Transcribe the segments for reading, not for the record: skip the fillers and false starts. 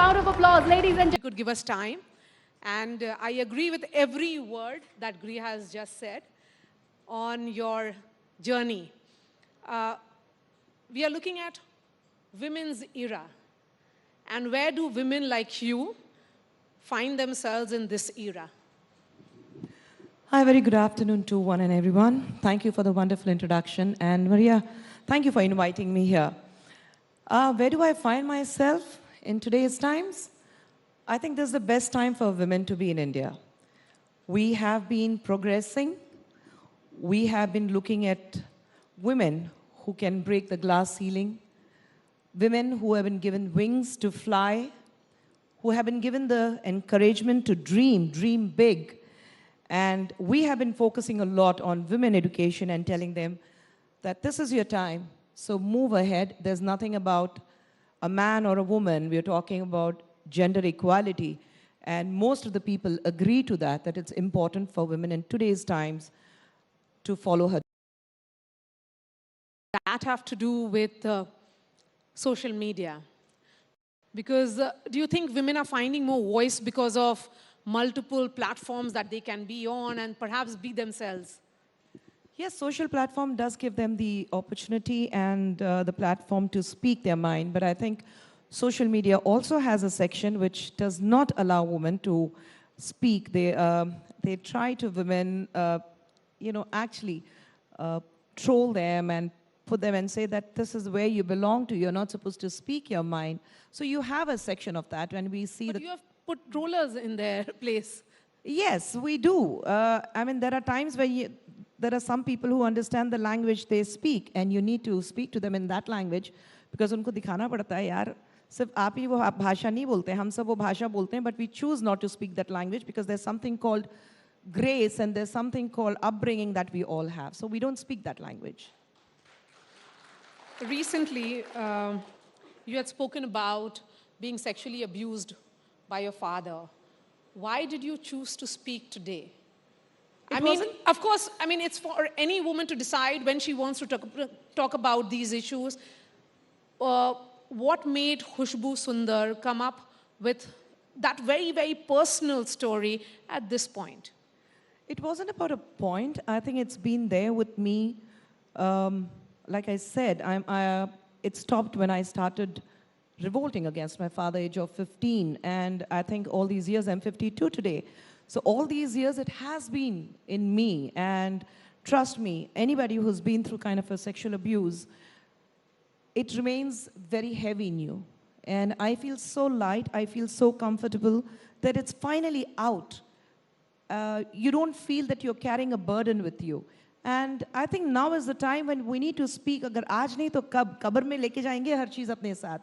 round of applause, ladies and gentlemen. You could give us time. And I agree with every word that Gri has just said on your journey. We are looking at women's era. And where do women like you find themselves in this era? Hi, very good afternoon to one and everyone. Thank you for the wonderful introduction. And Maria, thank you for inviting me here. Where do I find myself in today's times? I think this is the best time for women to be in India. We have been progressing. We have been looking at women who can break the glass ceiling, women who have been given wings to fly, who have been given the encouragement to dream big. And we have been focusing a lot on women education and telling them that this is your time, so move ahead. There's nothing about a man or a woman. We're talking about gender equality. And most of the people agree to that it's important for women in today's times to follow her. That have to do with social media. Because do you think women are finding more voice because of multiple platforms that they can be on and perhaps be themselves? Yes, social platform does give them the opportunity and the platform to speak their mind, but I think social media also has a section which does not allow women to speak. They try to women, actually troll them and put them and say that this is where you belong to. You're not supposed to speak your mind. So you have a section of that when we see But you have put trollers in their place. Yes, we do. I mean, there are times where there are some people who understand the language they speak, and you need to speak to them in that language because उनको दिखाना पड़ता है यार सिर्फ आप ही वो भाषा नहीं बोलते हम सब वो भाषा बोलते हैं, but we choose not to speak that language because there's something called grace and there's something called upbringing that we all have. So we don't speak that language. Recently, you had spoken about being sexually abused by your father. Why did you choose to speak today? Of course, it's for any woman to decide when she wants to talk about these issues. What made Khushbu Sundar come up with that very, very personal story at this point? It wasn't about a point. I think it's been there with me. Like I said, it stopped when I started revolting against my father, age of 15. And I think all these years, I'm 52 today. So all these years, it has been in me. And trust me, anybody who's been through kind of a sexual abuse, it remains very heavy in you. And I feel so light, I feel so comfortable that it's finally out. You don't feel that you're carrying a burden with you. And I think now is the time when we need to speak. अगर आज नहीं तो कब कब्र में लेके जाएंगे हर चीज़ अपने साथ.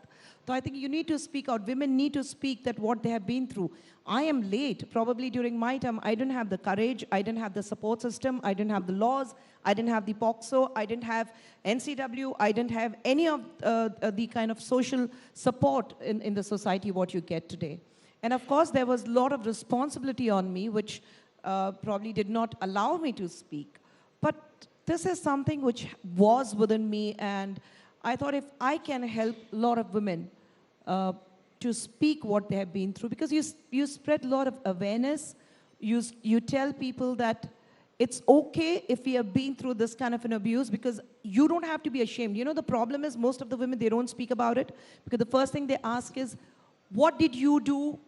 So I think you need to speak out. Women need to speak that what they have been through. I am late. Probably during my time, I didn't have the courage. I didn't have the support system. I didn't have the laws. I didn't have the POXO. I didn't have NCW. I didn't have any of the kind of social support in the society what you get today. And of course, there was a lot of responsibility on me, which probably did not allow me to speak. But this is something which was within me, and I thought if I can help a lot of women to speak what they have been through, because you spread a lot of awareness, you tell people that it's okay if we have been through this kind of an abuse, because you don't have to be ashamed. You know, the problem is most of the women, they don't speak about it, because the first thing they ask is, what did you do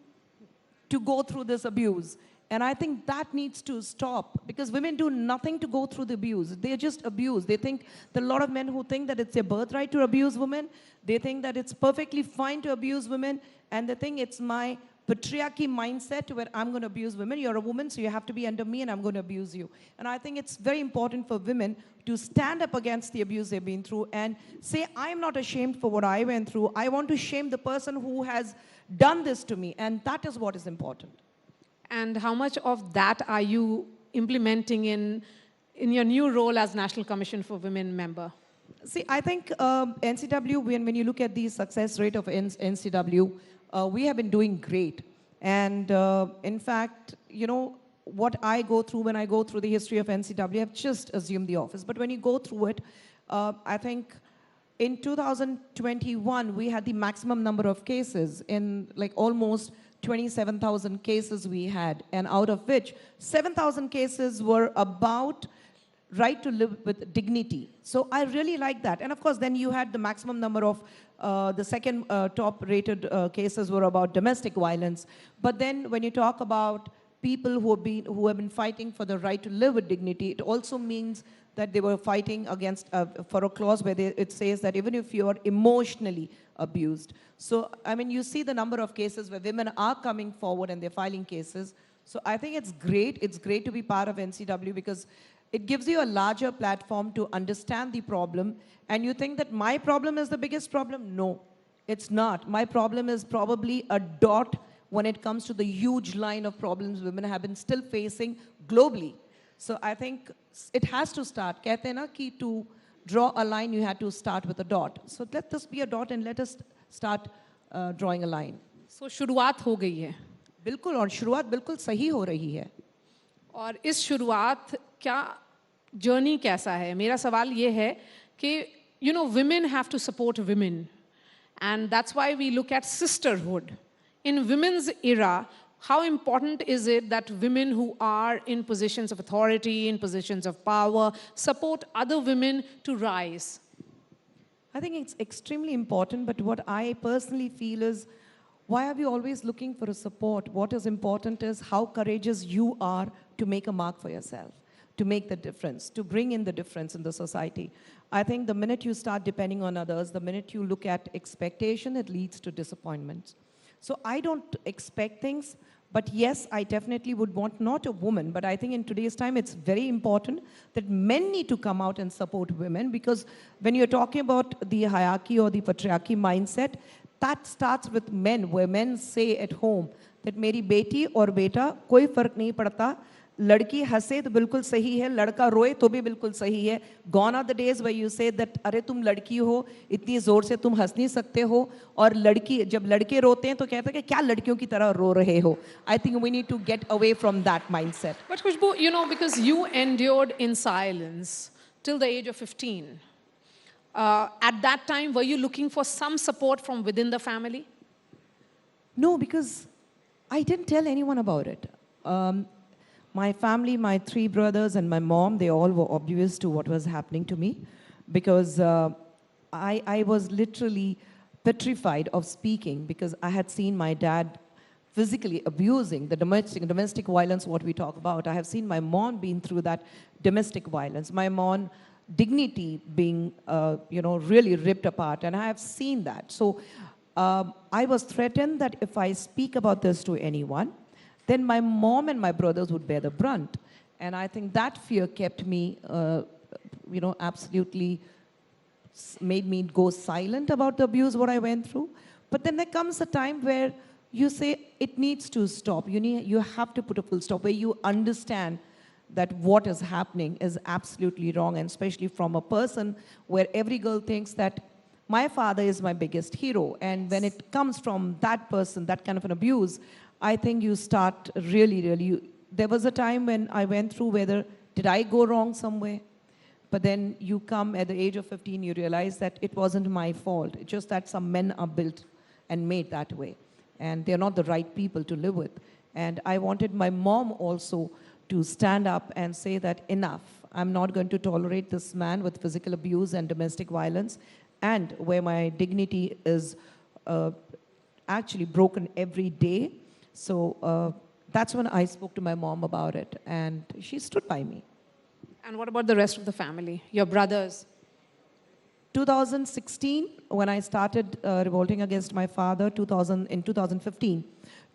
to go through this abuse? And I think that needs to stop, because women do nothing to go through the abuse. They're just abused. They think, there are a lot of men who think that it's their birthright to abuse women. They think that it's perfectly fine to abuse women. And they think it's my patriarchy mindset where I'm going to abuse women. You're a woman, so you have to be under me and I'm going to abuse you. And I think it's very important for women to stand up against the abuse they've been through and say, I'm not ashamed for what I went through. I want to shame the person who has done this to me. And that is what is important. And how much of that are you implementing in your new role as National Commission for Women member? See, I think NCW, when you look at the success rate of NCW, we have been doing great. And in fact, you know, what I go through when I go through the history of NCW, I've just assumed the office. But when you go through it, I think In 2021, we had the maximum number of cases in like almost 27,000 cases we had, and out of which 7,000 cases were about right to live with dignity. So I really like that. And of course, then you had the maximum number of, the second top rated cases were about domestic violence. But then when you talk about people who have been fighting for the right to live with dignity, it also means that they were fighting against, for a clause where it says that even if you are emotionally abused. So, I mean, you see the number of cases where women are coming forward and they're filing cases. So I think it's great. It's great to be part of NCW because it gives you a larger platform to understand the problem. And you think that my problem is the biggest problem? No, it's not. My problem is probably a dot when it comes to the huge line of problems women have been still facing globally. So I think it has to start. Kehte hain na ki to draw a line, you had to start with a dot. So let this be a dot and let us start drawing a line. So शुरुआत हो गई है. बिल्कुल, और शुरुआत बिल्कुल सही हो रही है. और इस शुरुआत क्या जर्नी कैसा है? मेरा सवाल ये है कि you know women have to support women, and that's why we look at sisterhood. In women's era, how important is it that women who are in positions of authority, in positions of power, support other women to rise? I think it's extremely important, but what I personally feel is, why are we always looking for a support? What is important is how courageous you are to make a mark for yourself, to make the difference, to bring in the difference in the society. I think the minute you start depending on others, the minute you look at expectation, it leads to disappointment. So I don't expect things, but yes, I definitely would want not a woman, but I think in today's time, it's very important that men need to come out and support women, because when you're talking about the hierarchy or the patriarchy mindset, that starts with men, where men say at home that मेरी बेटी और बेटा कोई फर्क नहीं पड़ता, लड़की हंसे तो बिल्कुल सही है, लड़का रोए तो भी बिल्कुल सही है. Gone are the days where you say that अरे तुम लड़की हो, इतनी जोर से तुम हंस नहीं सकते हो, और लड़की जब लड़के रोते हैं तो कहते हैं कि क्या लड़कियों की तरह रो रहे हो. I think we need to get away from that mindset. But Khushbu, you know, because you endured in silence till the age of 15. At that time, were you looking for some support from within the family? No, because I didn't tell anyone about it. My family, my 3 brothers and my mom, they all were oblivious to what was happening to me, because I was literally petrified of speaking, because I had seen my dad physically abusing the domestic violence, what we talk about. I have seen my mom being through that domestic violence. My mom dignity being, really ripped apart, and I have seen that. So I was threatened that if I speak about this to anyone, then my mom and my brothers would bear the brunt. And I think that fear kept me, absolutely made me go silent about the abuse, what I went through. But then there comes a time where you say it needs to stop. You have to put a full stop, where you understand that what is happening is absolutely wrong, and especially from a person where every girl thinks that my father is my biggest hero. And when it comes from that person, that kind of an abuse, I think you start really, there was a time when I went through whether, did I go wrong somewhere? But then you come at the age of 15, you realize that it wasn't my fault. It's just that some men are built and made that way. And they're not the right people to live with. And I wanted my mom also to stand up and say that enough. I'm not going to tolerate this man with physical abuse and domestic violence, and where my dignity is actually broken every day. So that's when I spoke to my mom about it, and she stood by me. And what about the rest of the family, your brothers? 2016, when I started revolting against my father, in 2015.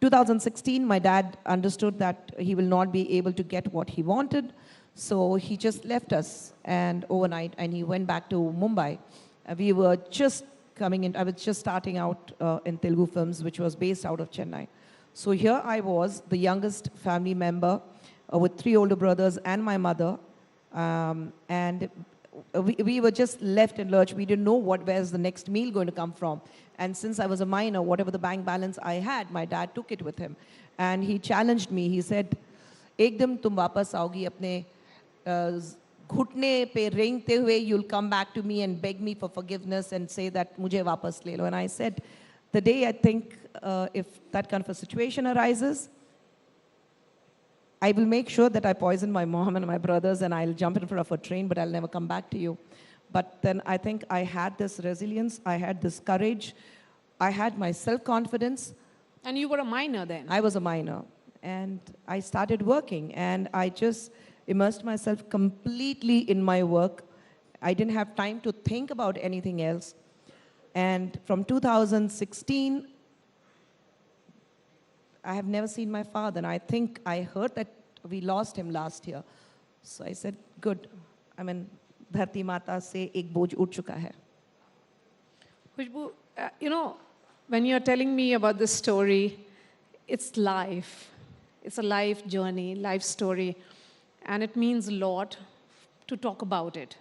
2016, my dad understood that he will not be able to get what he wanted, so he just left us and overnight, and he went back to Mumbai. We were just coming in, I was just starting out in Telugu films, which was based out of Chennai. So here I was, the youngest family member with 3 older brothers and my mother, and we were just left in lurch. We didn't know where's the next meal going to come from. And since I was a minor, whatever the bank balance I had, my dad took it with him. And he challenged me. He said, "Ekdam tum wapas aogi apne घुटने पे रेंगते हुए, you'll come back to me and beg me for forgiveness and say that मुझे वापस ले लो. And I said, the day I think if that kind of a situation arises, I will make sure that I poison my mom and my brothers and I'll jump in front of a train, but I'll never come back to you. But then I think I had this resilience, I had this courage, I had my self-confidence. And you were a minor then? I was a minor. And I started working and I just immersed myself completely in my work. I didn't have time to think about anything else. And from 2016, I have never seen my father. And I think I heard that we lost him last year. So I said, good. I mean, Dharti Mata se ek boj ut chuka hai. Khushbu, you know, when you're telling me about this story, it's life. It's a life journey, life story, and it means a lot to talk about it.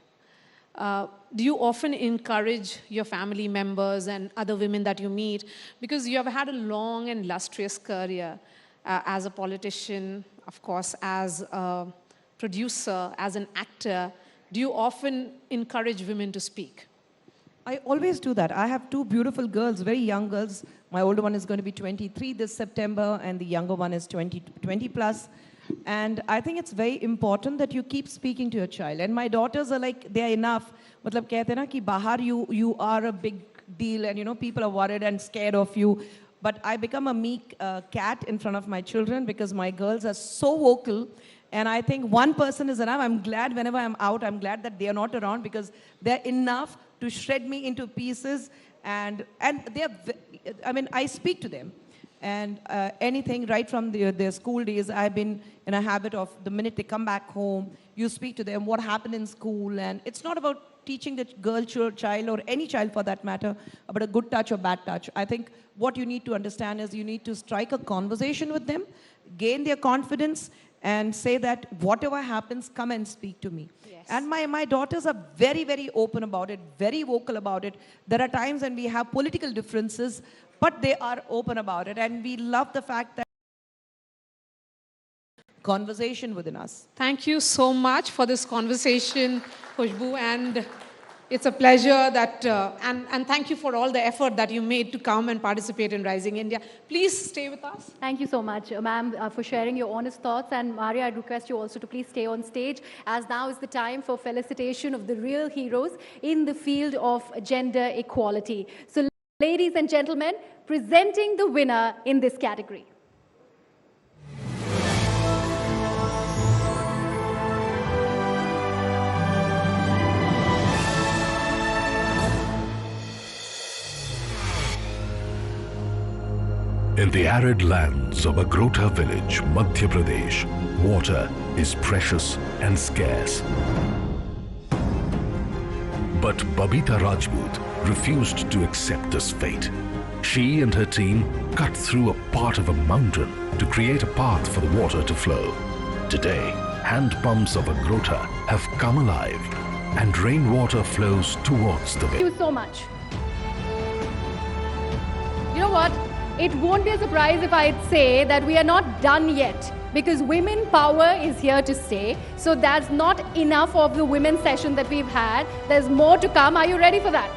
Do you often encourage your family members and other women that you meet, because you have had a long and illustrious career as a politician, of course, as a producer, as an actor, do you often encourage women to speak? I always do that. I have two beautiful girls, very young girls. My older one is going to be 23 this September, and the younger one is 20 plus. And I think it's very important that you keep speaking to your child. And my daughters are like, they are enough. Matlab kehte na ki bahar you are a big deal, and you know people are worried and scared of you. But I become a meek cat in front of my children because my girls are so vocal. And I think one person is enough. I'm glad whenever I'm out, I'm glad that they are not around because they're enough to shred me into pieces. And they're, I mean, I speak to them. And anything right from their school days, I've been in a habit of the minute they come back home, you speak to them, what happened in school. And it's not about teaching the girl child or any child for that matter about a good touch or bad touch. I think what you need to understand is you need to strike a conversation with them, gain their confidence, and say that whatever happens, come and speak to me. Yes. And my daughters are very, very open about it, very vocal about it. There are times when we have political differences, but they are open about it. And we love the fact that conversation within us. Thank you so much for this conversation, Khushbu, and it's a pleasure that, and thank you for all the effort that you made to come and participate in Rising India. Please stay with us. Thank you so much, ma'am, for sharing your honest thoughts. And Maria, I'd request you also to please stay on stage, as now is the time for felicitation of the real heroes in the field of gender equality. So, ladies and gentlemen, presenting the winner in this category. In the arid lands of Agrota village, Madhya Pradesh, water is precious and scarce. But Babita Rajput refused to accept this fate. She and her team cut through a part of a mountain to create a path for the water to flow. Today, hand pumps of Agrota have come alive and rainwater flows towards the village. Thank you so much. You know what? It won't be a surprise if I'd say that we are not done yet, because women power is here to stay. So that's not enough of the women's session that we've had. There's more to come. Are you ready for that?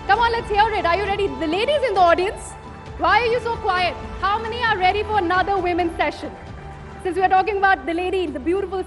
Come on, let's hear it. Are you ready? The ladies in the audience, why are you so quiet? How many are ready for another women's session? Since we are talking about the lady, the beautiful